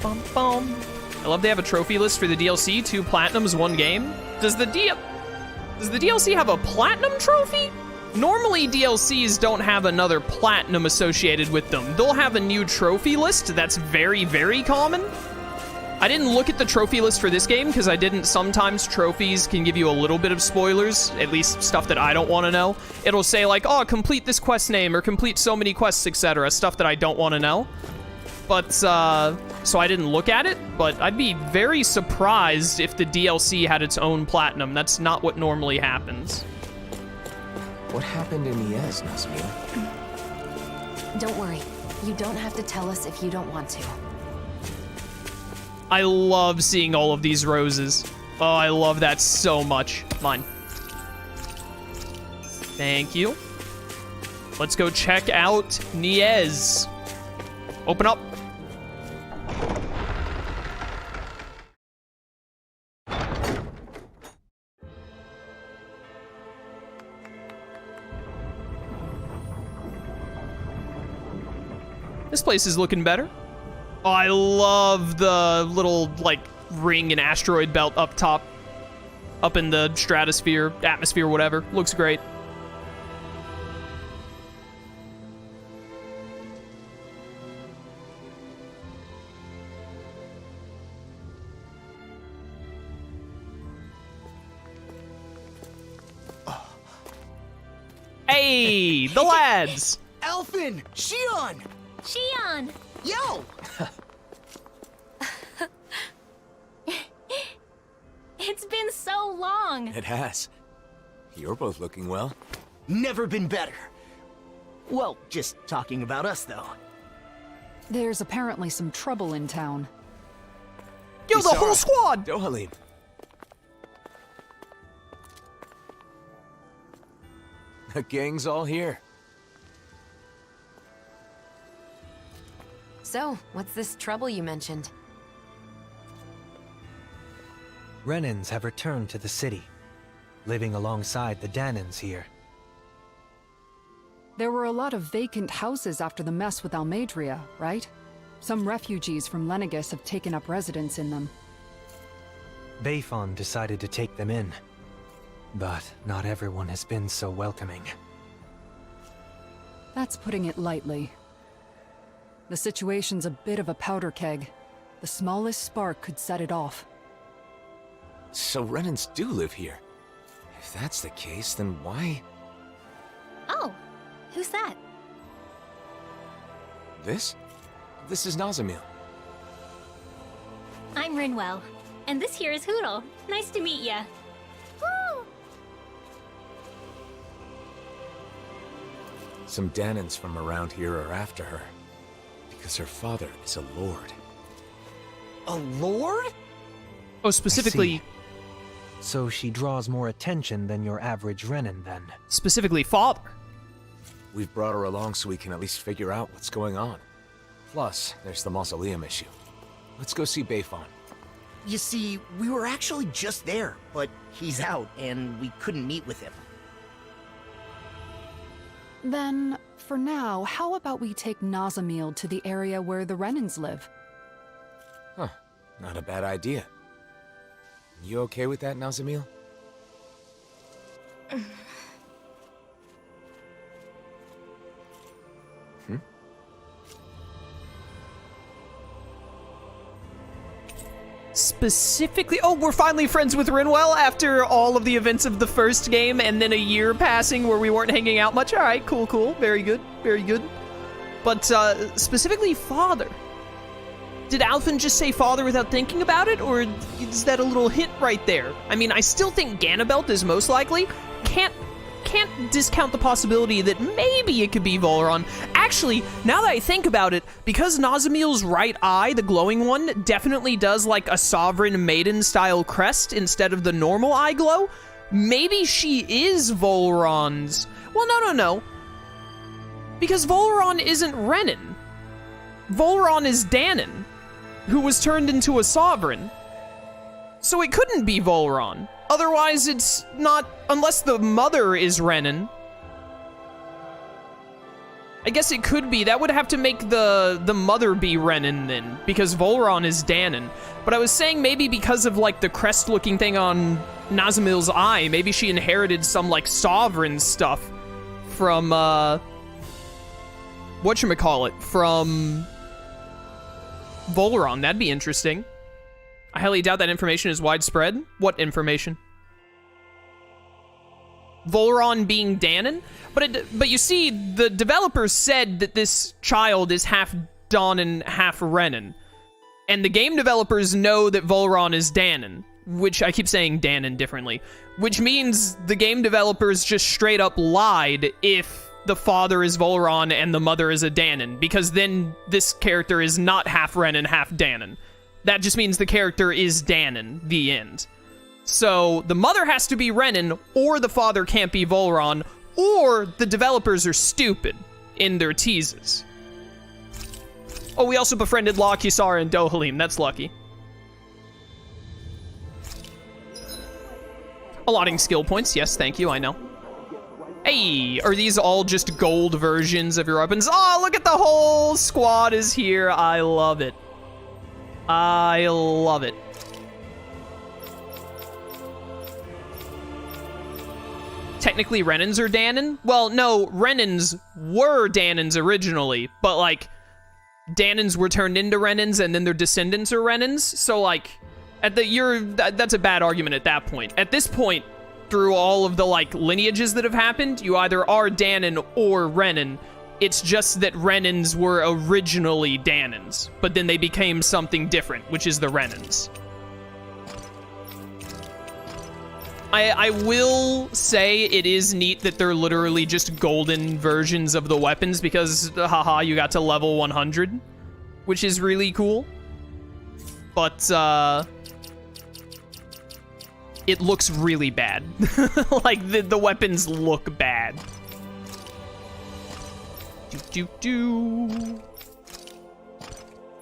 Bum, bum. I love they have a trophy list for the DLC, 2 platinums, 1 game. Does the DLC have a platinum trophy? Normally, DLCs don't have another platinum associated with them. They'll have a new trophy list that's very, very common. I didn't look at the trophy list for this game because I didn't. Sometimes trophies can give you a little bit of spoilers, at least stuff that I don't want to know. It'll say like, oh, complete this quest name or complete so many quests, etc. Stuff that I don't want to know. But, so I didn't look at it, but I'd be very surprised if the DLC had its own platinum. That's not what normally happens. What happened in Niez, Nazumi? Don't worry. You don't have to tell us if you don't want to. I love seeing all of these roses. Oh, I love that so much. Mine. Thank you. Let's go check out Niez. Open up. This place is looking better. Oh, I love the little, like, ring and asteroid belt up top. Up in the stratosphere, atmosphere, whatever. Looks great. Hey, the lads! Elfin! Shion! Shion! Yo! It's been so long. It has. You're both looking well. Never been better. Well, just talking about us, though. There's apparently some trouble in town. Yo, the whole squad! Dohalim. The gang's all here. So, what's this trouble you mentioned? Renans have returned to the city, living alongside the Dahnans here. There were a lot of vacant houses after the mess with Almadria, right? Some refugees from Lenegus have taken up residence in them. Bayfon decided to take them in, but not everyone has been so welcoming. That's putting it lightly. The situation's a bit of a powder keg. The smallest spark could set it off. So Renans do live here. If that's the case, then why? Oh, who's that? This? This is Nazamil. I'm Rinwell, and this here is Hoodle. Nice to meet ya. Woo! Some Dahnans from around here are after her, because her father is a lord. A lord? Oh, specifically... So she draws more attention than your average Renan, then? Specifically father. We've brought her along so we can at least figure out what's going on. Plus, there's the mausoleum issue. Let's go see Bayfon. You see, we were actually just there, but he's out, and we couldn't meet with him. Then, for now, how about we take Nazamil to the area where the Renans live? Huh, not a bad idea. You okay with that, Nazamil? Specifically... Oh, we're finally friends with Rinwell after all of the events of the first game and then a year passing where we weren't hanging out much. All right, cool, cool. Very good, very good. But, specifically father. Did Alphen just say father without thinking about it, or is that a little hint right there? I mean, I still think Ganabelt is most likely. Can't discount the possibility that maybe it could be Volron. Actually, now that I think about it, because Nazamil's right eye, the glowing one, definitely does like a sovereign maiden-style crest instead of the normal eye glow, maybe she is Volron's. Well, no. Because Volron isn't Renan. Volron is Dahnan, who was turned into a sovereign. So it couldn't be Volron. Otherwise, it's not, unless the mother is Renan. I guess it could be. That would have to make the mother be Renan then, because Volron is Dahnan. But I was saying maybe because of, like, the crest-looking thing on Nazamil's eye, maybe she inherited some, like, sovereign stuff from, whatchamacallit, from Volron. That'd be interesting. I highly doubt that information is widespread. What information? Volron being Dahnan? But you see, the developers said that this child is half Dahnan, half Renan. And the game developers know that Volron is Dahnan, which I keep saying Dahnan differently, which means the game developers just straight up lied if the father is Volron and the mother is a Dahnan, because then this character is not half Renan, half Dahnan. That just means the character is Dahnan, the end. So the mother has to be Renan, or the father can't be Volron, or the developers are stupid in their teases. Oh, we also befriended Law, Kisara, and Dohalim. That's lucky. Allotting skill points. Yes, thank you. I know. Hey, are these all just gold versions of your weapons? Oh, look at the whole squad is here. I love it. I love it. Technically, Renans are Dahnan? Well, no, Renans were Dahnans originally, but, like, Dahnans were turned into Renans, and then their descendants are Renans, so, like, that's a bad argument at that point. At this point, through all of the, like, lineages that have happened, you either are Dahnan or Renan. It's just that Renans were originally Dahnans, but then they became something different, which is the Renans. I will say it is neat that they're literally just golden versions of the weapons because, haha, you got to level 100, which is really cool. But, it looks really bad. Like, the weapons look bad.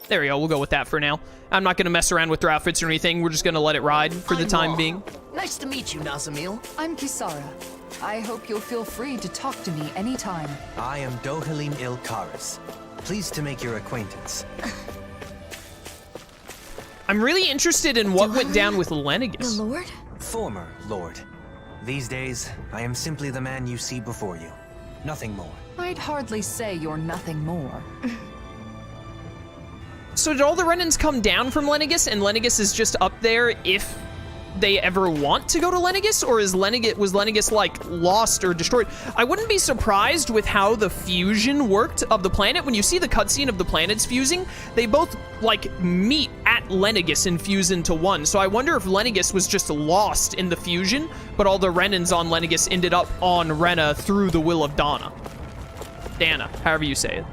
There we go, we'll go with that for now. I'm not gonna mess around with their outfits or anything, we're just gonna let it ride for the time being. Nice to meet you, Nazamil. I'm Kisara. I hope you'll feel free to talk to me anytime. I am Dohalim Ilkaris. Pleased to make your acquaintance. I'm really interested in what went down with Lenegis. The Lord? Former Lord. These days, I am simply the man you see before you. Nothing more. I'd hardly say you're nothing more. So did all the Renans come down from Lenegis, and Lenegis is just up there if they ever want to go to Lenegis, or was Lenegis, like, lost or destroyed? I wouldn't be surprised with how the fusion worked of the planet. When you see the cutscene of the planets fusing, they both, like, meet at Lenegis and fuse into one. So I wonder if Lenegis was just lost in the fusion, but all the Renans on Lenegis ended up on Rena through the will of Dahna. Dahna, however you say it.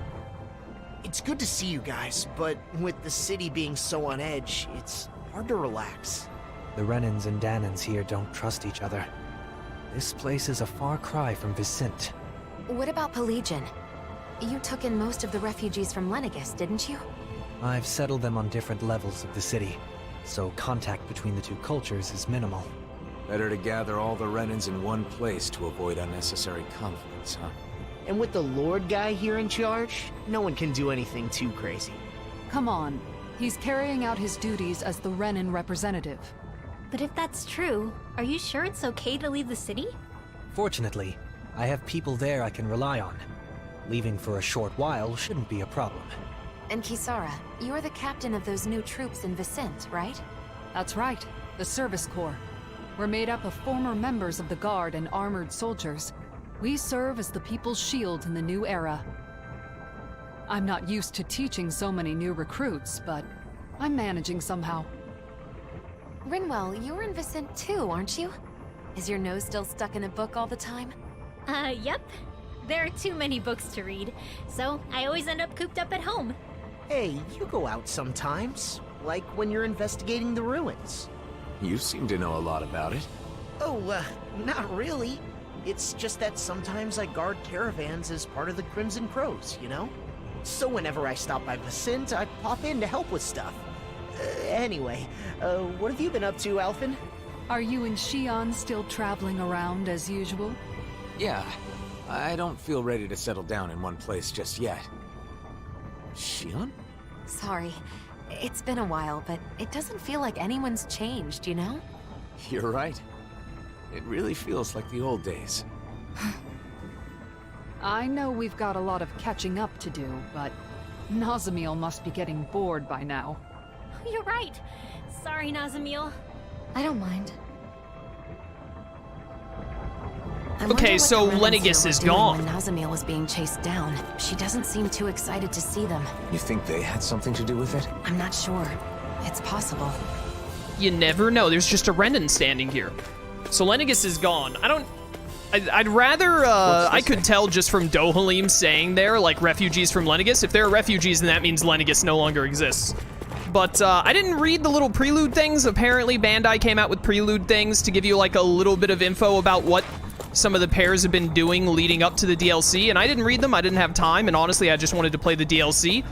It's good to see you guys, but with the city being so on edge, it's hard to relax. The Renans and Dahnans here don't trust each other. This place is a far cry from Vicent. What about Pelagian? You took in most of the refugees from Lenegis, didn't you? I've settled them on different levels of the city, so contact between the two cultures is minimal. Better to gather all the Renans in one place to avoid unnecessary conflicts, huh? And with the Lord guy here in charge, no one can do anything too crazy. Come on. He's carrying out his duties as the Renan representative. But if that's true, are you sure it's okay to leave the city? Fortunately, I have people there I can rely on. Leaving for a short while shouldn't be a problem. And Kisara, you're the captain of those new troops in Vicent, right? That's right. The Service Corps. We're made up of former members of the Guard and armored soldiers. We serve as the people's shield in the new era. I'm not used to teaching so many new recruits, but I'm managing somehow. Rinwell, you're in Vicent too, aren't you? Is your nose still stuck in a book all the time? Yep. There are too many books to read, so I always end up cooped up at home. Hey, you go out sometimes, like when you're investigating the ruins. You seem to know a lot about it. Oh, not really. It's just that sometimes I guard caravans as part of the Crimson Crows, you know? So whenever I stop by Vicent, I pop in to help with stuff. Anyway, what have you been up to, Alphen? Are you and Shion still traveling around as usual? Yeah. I don't feel ready to settle down in one place just yet. Shion? Sorry. It's been a while, but it doesn't feel like anyone's changed, you know? You're right. It really feels like the old days. I know we've got a lot of catching up to do, but Nazamiel must be getting bored by now. You're right. Sorry, Nazamiel. I don't mind. Okay, so Lennigus is gone. When Nazamiel was being chased down, she doesn't seem too excited to see them. You think they had something to do with it? I'm not sure. It's possible. You never know. There's just a Renan standing here. So Lennigus is gone. I'd rather, I could tell just from Dohalim saying there, like, refugees from Lennigus. If there are refugees, then that means Lennigus no longer exists. But, I didn't read the little prelude things. Apparently, Bandai came out with prelude things to give you, like, a little bit of info about what some of the pairs have been doing leading up to the DLC, and I didn't read them. I didn't have time, and honestly, I just wanted to play the DLC.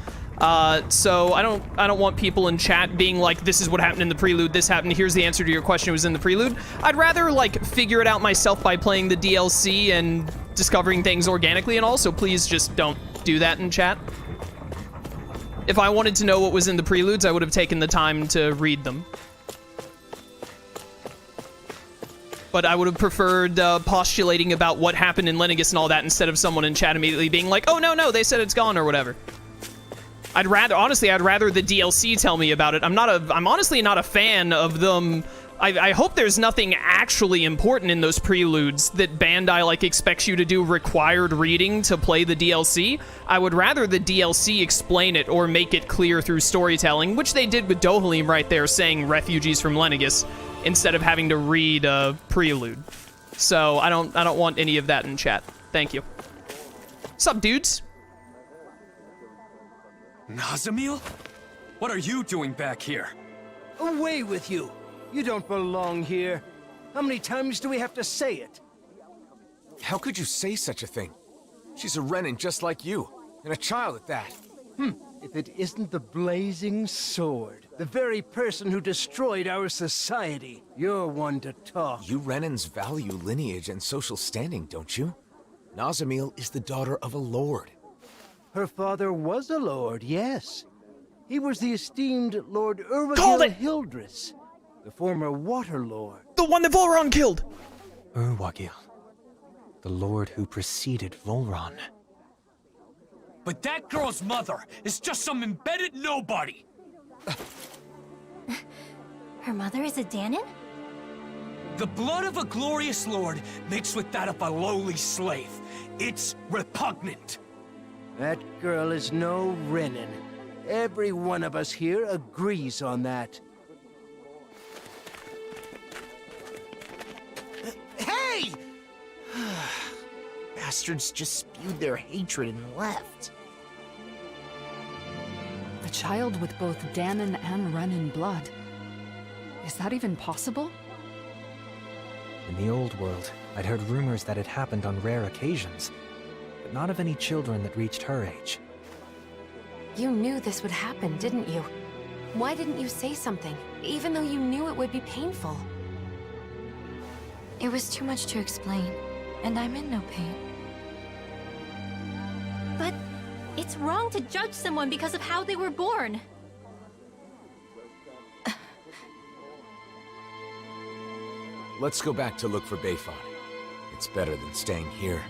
So I don't want people in chat being like, this is what happened in the prelude, this happened, here's the answer to your question, it was in the prelude. I'd rather, like, figure it out myself by playing the DLC and discovering things organically and all, so please just don't do that in chat. If I wanted to know what was in the preludes, I would have taken the time to read them. But I would have preferred postulating about what happened in Lennigus and all that instead of someone in chat immediately being like, oh, no, they said it's gone or whatever. Honestly, I'd rather the DLC tell me about it. I'm honestly not a fan of them. I hope there's nothing actually important in those preludes that Bandai, like, expects you to do required reading to play the DLC. I would rather the DLC explain it or make it clear through storytelling, which they did with Dohalim right there saying refugees from Lennigus, instead of having to read a prelude. So I don't want any of that in chat. Thank you. Sup, dudes? Nazamiel? What are you doing back here? Away with you! You don't belong here. How many times do we have to say it? How could you say such a thing? She's a Renan just like you, and a child at that. If it isn't the blazing sword, the very person who destroyed our society, you're one to talk. You Renans value lineage and social standing, don't you? Nazamiel is the daughter of a lord. Her father was a lord, yes. He was the esteemed Lord Called Urwagil it! Hildress, the former Water Lord. The one that Volron killed! Urwagil, the lord who preceded Volron. But that girl's mother is just some embedded nobody! Her mother is a Dahnan? The blood of a glorious lord mixed with that of a lowly slave. It's repugnant. That girl is no Renan. Every one of us here agrees on that. Hey! Bastards just spewed their hatred and left. A child with both Dahnan and Renan blood. Is that even possible? In the old world, I'd heard rumors that it happened on rare occasions, but not of any children that reached her age. You knew this would happen, didn't you? Why didn't you say something, even though you knew it would be painful? It was too much to explain, and I'm in no pain. But it's wrong to judge someone because of how they were born. Let's go back to look for Bayfon. It's better than staying here.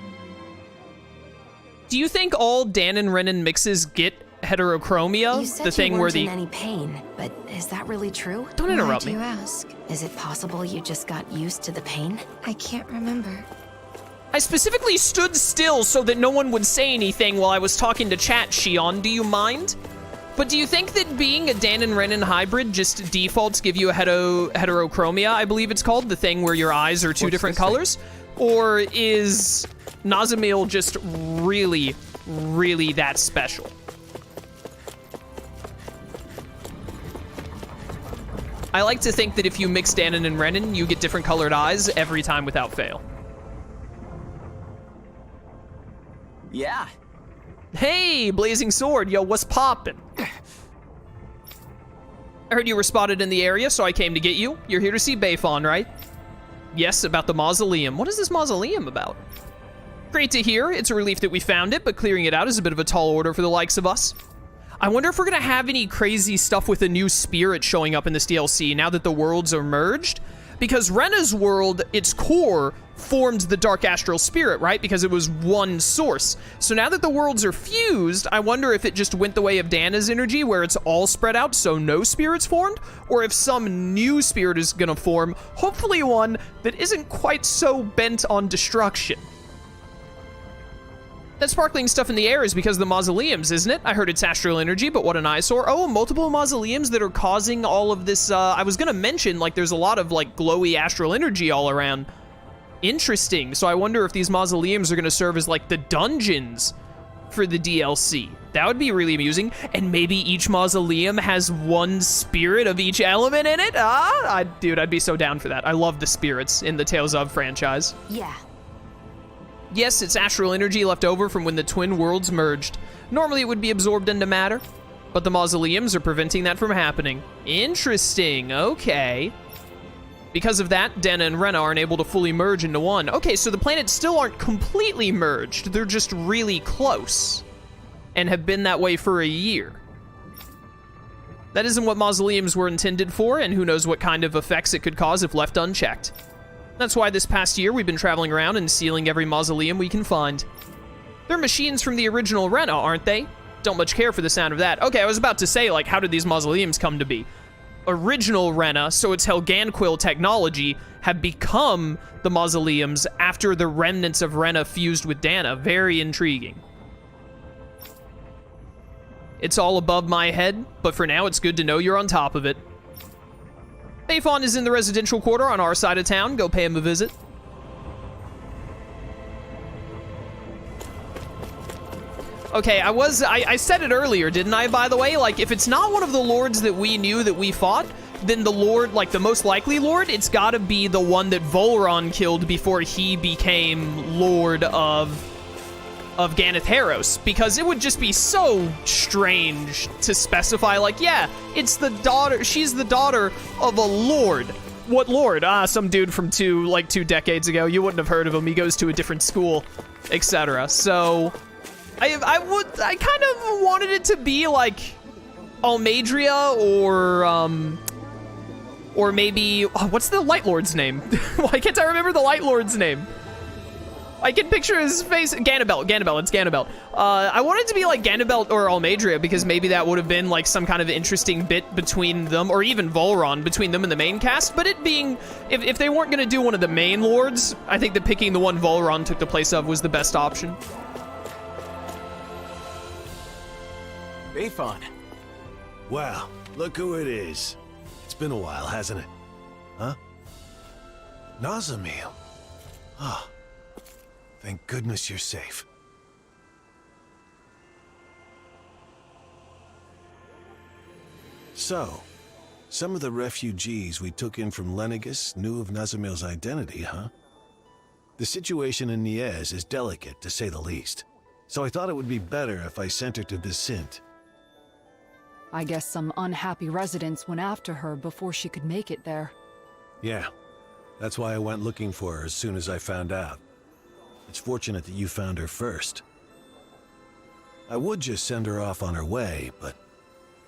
Do you think all Dahnan Renan mixes get heterochromia? You said The thing you where weren't the in any pain, but is that really true? Don't interrupt Why me. do you ask? Is it possible you just got used to the pain? I can't remember. I specifically stood still so that no one would say anything while I was talking to chat, Shion. Do you mind? But do you think that being a Dahnan Renan hybrid just defaults give you a heterochromia, I believe it's called? The thing where your eyes are two different colors? Or is Nazamiel just really, really that special? I like to think that if you mix Dahnan and Renan, you get different colored eyes every time without fail. Yeah. Hey, Blazing Sword, yo, what's poppin'? I heard you were spotted in the area, so I came to get you. You're here to see Bayfon, right? Yes, about the mausoleum. What is this mausoleum about? Great to hear. It's a relief that we found it, but clearing it out is a bit of a tall order for the likes of us. I wonder if we're gonna have any crazy stuff with a new spirit showing up in this DLC now that the worlds are merged. Because Rena's world, its core, formed the Dark Astral Spirit, right? Because it was one source. So now that the worlds are fused, I wonder if it just went the way of Dahna's energy, where it's all spread out so no spirits formed, or if some new spirit is gonna form, hopefully one that isn't quite so bent on destruction. That sparkling stuff in the air is because of the mausoleums, isn't it? I heard it's astral energy, but what an eyesore. Oh, multiple mausoleums that are causing all of this, I was gonna mention, like, there's a lot of, like, glowy astral energy all around. Interesting. So I wonder if these mausoleums are gonna serve as, like, the dungeons for the DLC. That would be really amusing. And maybe each mausoleum has one spirit of each element in it? Dude, I'd be so down for that. I love the spirits in the Tales of franchise. Yeah. Yes, it's astral energy left over from when the twin worlds merged. Normally it would be absorbed into matter, but the mausoleums are preventing that from happening. Interesting, okay. Because of that, Dahna and Rena aren't able to fully merge into one. Okay, so the planets still aren't completely merged, they're just really close, and have been that way for a year. That isn't what mausoleums were intended for, and who knows what kind of effects it could cause if left unchecked. That's why this past year we've been traveling around and sealing every mausoleum we can find. They're machines from the original Rena, aren't they? Don't much care for the sound of that. Okay, I was about to say, like, how did these mausoleums come to be? Original Rena, so it's Helganquil technology, have become the mausoleums after the remnants of Rena fused with Dahna. Very intriguing. It's all above my head, but for now it's good to know you're on top of it. Bayfon is in the residential quarter on our side of town. Go pay him a visit. Okay, I said it earlier, didn't I, by the way? Like, if it's not one of the lords that we knew that we fought, then the lord, like, the most likely lord, it's gotta be the one that Volron killed before he became lord of Ganatheros, because it would just be so strange to specify, like, yeah, it's the daughter, she's the daughter of a lord. What lord? Some dude from two decades ago. You wouldn't have heard of him. He goes to a different school, etc. So, I kind of wanted it to be, like, Almadria or maybe, what's the Light Lord's name? Why can't I remember the Light Lord's name? I can picture his face. Ganabelt, it's Ganabelt. I wanted to be like Ganabelt or Almadria because maybe that would have been like some kind of interesting bit between them, or even Volron, between them and the main cast. But it being, if they weren't gonna do one of the main lords, I think that picking the one Volron took the place of was the best option. Bayfon. Wow, look who it is. It's been a while, hasn't it? Huh? Nazamil. Ah. Thank goodness you're safe. So, some of the refugees we took in from Lenegus knew of Nazamil's identity, huh? The situation in Niez is delicate, to say the least. So I thought it would be better if I sent her to Vicente. I guess some unhappy residents went after her before she could make it there. Yeah, that's why I went looking for her as soon as I found out. It's fortunate that you found her first. I would just send her off on her way, but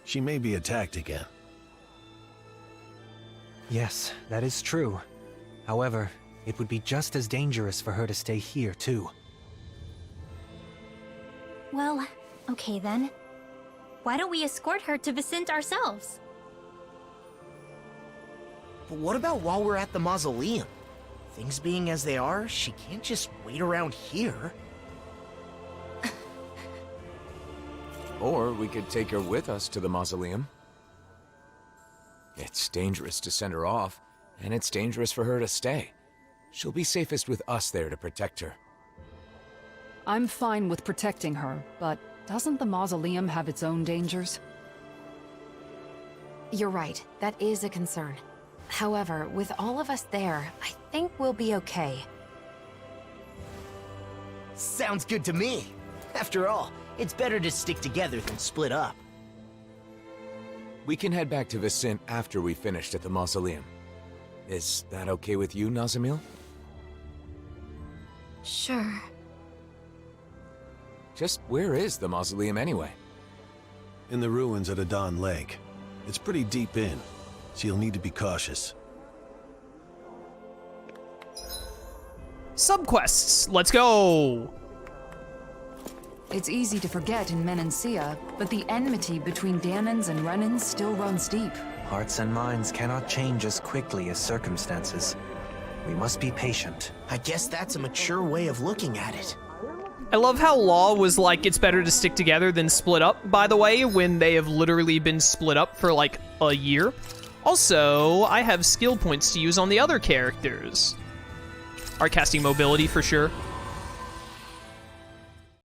she may be attacked again. Yes, that is true. However, it would be just as dangerous for her to stay here, too. Well, okay then. Why don't we escort her to Vicente ourselves? But what about while we're at the mausoleum? Things being as they are, she can't just wait around here. Or we could take her with us to the mausoleum. It's dangerous to send her off, and it's dangerous for her to stay. She'll be safest with us there to protect her. I'm fine with protecting her, but doesn't the mausoleum have its own dangers? You're right, that is a concern. However, with all of us there, I think we'll be okay. Sounds good to me. After all, it's better to stick together than split up. We can head back to Vicente after we finished at the mausoleum. Is that okay with you, Nazamil? Sure. Just where is the mausoleum anyway? In the ruins at Adon Lake. It's pretty deep in, so you'll need to be cautious. Subquests, let's go! It's easy to forget in Menancia, but the enmity between Dahnans and Renans still runs deep. Hearts and minds cannot change as quickly as circumstances. We must be patient. I guess that's a mature way of looking at it. I love how Law was like, it's better to stick together than split up, by the way, when they have literally been split up for like a year. Also, I have skill points to use on the other characters. Art casting mobility for sure.